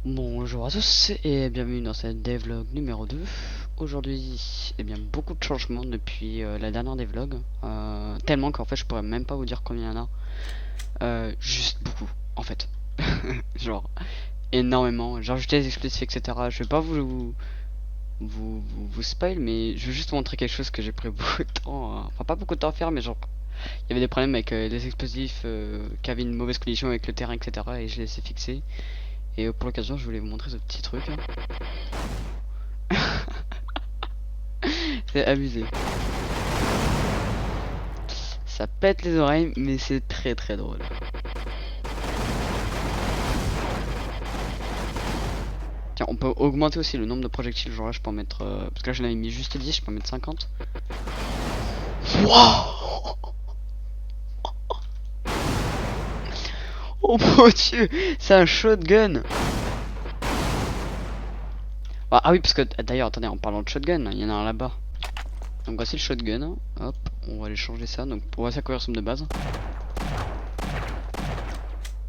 Bonjour à tous et bienvenue dans cette devlog numéro 2. Aujourd'hui, beaucoup de changements depuis la dernière devlog. Tellement qu'en fait je pourrais même pas vous dire combien il y en a. Juste beaucoup en fait. Genre énormément. J'ai rajouté des explosifs etc. Je vais pas vous spoil, mais je vais juste vous montrer quelque chose que j'ai pris beaucoup de temps. Enfin pas beaucoup de temps à faire, mais genre il y avait des problèmes avec les explosifs qui avaient une mauvaise collision avec le terrain etc. Et je les ai fixés. Et pour l'occasion je voulais vous montrer ce petit truc. C'est abusé. Ça pète les oreilles, mais c'est très très drôle. Tiens, on peut augmenter aussi le nombre de projectiles. Genre là, je peux en mettre. Parce que là, j'en avais mis juste 10, je peux en mettre 50. Wouah. Oh mon dieu, c'est un shotgun. Ah oui, parce que d'ailleurs, attendez, en parlant de shotgun, il y en a un là-bas. Donc voici le shotgun. Hop, on va aller changer ça. Donc pour voici à quoi il ressemble de base.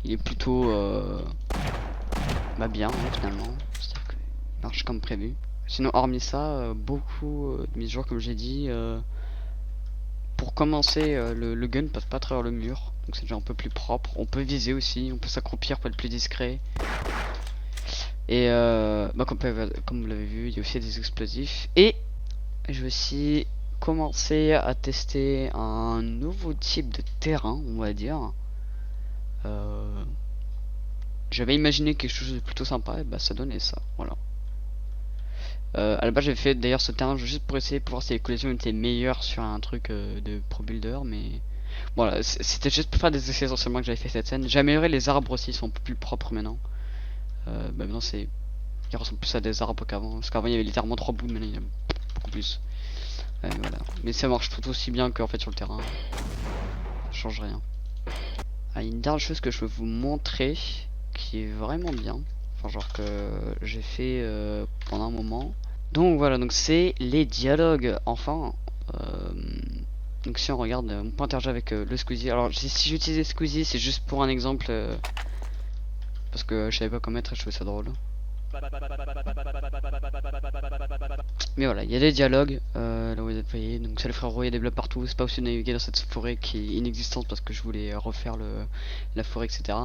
Il est plutôt bien finalement. C'est-à-dire qu'il marche comme prévu. Sinon, hormis ça, beaucoup de mises à jour, comme j'ai dit. Pour commencer, le gun passe pas à travers le mur, donc c'est déjà un peu plus propre. On peut viser aussi, on peut s'accroupir pour être plus discret. Et comme vous l'avez vu, il y a aussi des explosifs. Et je vais aussi commencer à tester un nouveau type de terrain, on va dire. Euh, J'avais imaginé quelque chose de plutôt sympa, et bah ça donnait ça, voilà. À la base j'avais fait d'ailleurs ce terrain juste pour essayer pour voir si les collisions étaient meilleures sur un truc de pro builder, mais voilà, c'était juste pour faire des essais essentiellement que j'avais fait cette scène. J'ai amélioré les arbres aussi, ils sont un peu plus propres maintenant. Maintenant c'est, ils ressemblent plus à des arbres qu'avant, parce qu'avant il y avait littéralement 3 bouts, mais maintenant il y en a beaucoup plus. Voilà. Mais ça marche tout aussi bien qu'en fait sur le terrain, ça change rien. Ah, il y a une dernière chose que je veux vous montrer, qui est vraiment bien, enfin genre que j'ai fait pendant un moment. Donc voilà, donc c'est les dialogues, enfin. Euh, donc si on regarde, on peut interagir avec le Squeezie. Alors si j'utilise Squeezie, c'est juste pour un exemple, parce que je savais pas comment mettre et je trouvais ça drôle. Mais voilà, il y a des dialogues, là vous voyez, donc c'est le frérot, il y a des bleus partout, c'est pas aussi naviguer dans cette forêt qui est inexistante parce que je voulais refaire la forêt, etc.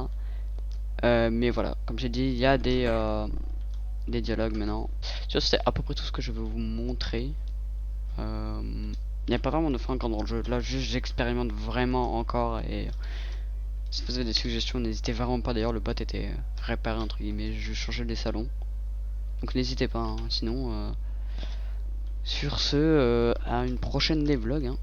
Mais voilà, comme j'ai dit, il y a des dialogues maintenant. Tu vois, c'est à peu près tout ce que je veux vous montrer. Il n'y a pas vraiment de fin dans le jeu. Là, juste j'expérimente vraiment encore. Et si vous avez des suggestions, n'hésitez vraiment pas. D'ailleurs, le bot était réparé entre guillemets. Je changeais les salons. Donc n'hésitez pas. Hein. Sinon, sur ce, à une prochaine des vlogs. Hein.